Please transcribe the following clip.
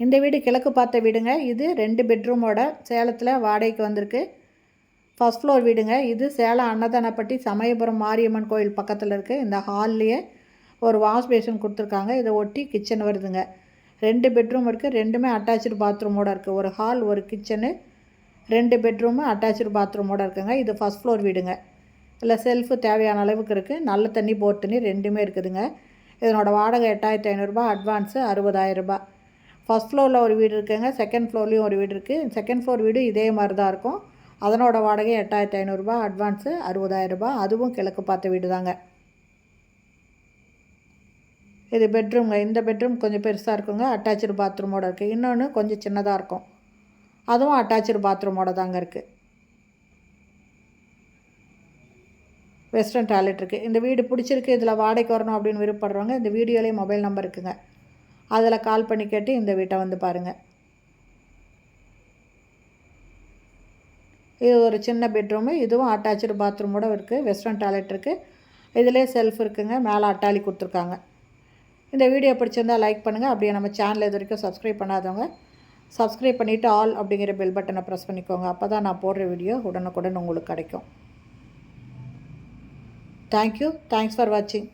இந்த வீடு கிழக்கு பார்த்த வீடுங்க. இது 2 பெட்ரூமோட சேலத்தில் வாடகைக்கு வந்திருக்கு. ஃபஸ்ட் ஃப்ளோர் வீடுங்க. இது சேலம் அன்னதானப்பட்டி சமயபுரம் மாரியம்மன் கோயில் பக்கத்தில் இருக்குது. இந்த ஹால்லையே ஒரு வாஷ் பேஷன் கொடுத்துருக்காங்க. இதை ஒட்டி கிச்சன் வருதுங்க. 2 பெட்ரூம் இருக்குது. 2மே அட்டாச்சு பாத்ரூமோடு இருக்குது. ஒரு ஹால், ஒரு கிச்சனு, 2 பெட்ரூமு அட்டாச்சு பாத்ரூமோடு இருக்குங்க. இது ஃபஸ்ட் ஃப்ளோர் வீடுங்க. இல்லை செல்ஃபு தேவையான அளவுக்கு இருக்குது. நல்ல தண்ணி, போர் தண்ணி 2மே இருக்குதுங்க. இதனோட வாடகை 8500 அட்வான்ஸு 60000. ஃபஸ்ட் ஃப்ளோரில் ஒரு வீடு இருக்குங்க. செகண்ட் ஃப்ளோர்லேயும் ஒரு வீடு இருக்குது. செகண்ட் ஃப்ளோர் வீடு இதே மாதிரி தான் இருக்கும். அதனோட வாடகை 8500, அட்வான்ஸு 60000. அதுவும் கிழக்கு பார்த்த வீடு தாங்க. இது பெட்ரூம்ங்க. இந்த பெட்ரூம் கொஞ்சம் பெருசாக இருக்குங்க. அட்டாச்சு பாத்ரூமோடு இருக்குது. இன்னொன்று கொஞ்சம் சின்னதாக இருக்கும். அதுவும் அட்டாச்சு பாத்ரூமோடு தாங்க இருக்குது. வெஸ்டர்ன் டாய்லெட் இருக்குது. இந்த வீடு பிடிச்சிருக்கு, இதில் வாடகைக்கு வரணும் அப்படின்னு விருப்பப்படுறவங்க இந்த வீடியோலேயே மொபைல் நம்பர் இருக்குங்க. அதில் கால் பண்ணி கேட்டு இந்த வீட்டை வந்து பாருங்கள். இது ஒரு சின்ன பெட்ரூமு. இதுவும் அட்டாச்சு பாத்ரூமோடு இருக்குது. வெஸ்டர்ன் டாய்லெட் இருக்குது. இதிலே செல்ஃப் இருக்குங்க. மேலே அட்டாளி கொடுத்துருக்காங்க. இந்த வீடியோ பிடிச்சிருந்தால் லைக் பண்ணுங்கள். அப்படியே நம்ம சேனல் இது வரைக்கும் சப்ஸ்கிரைப் பண்ணாதவங்க சப்ஸ்கிரைப் பண்ணிவிட்டு ஆல் அப்படிங்கிற பெல் பட்டனை ப்ரெஸ் பண்ணிக்கோங்க. அப்போ தான் நான் போடுற வீடியோ உடனுக்குடன் உங்களுக்கு கிடைக்கும். தேங்க்யூ. தேங்க்ஸ் ஃபார் வாட்சிங்.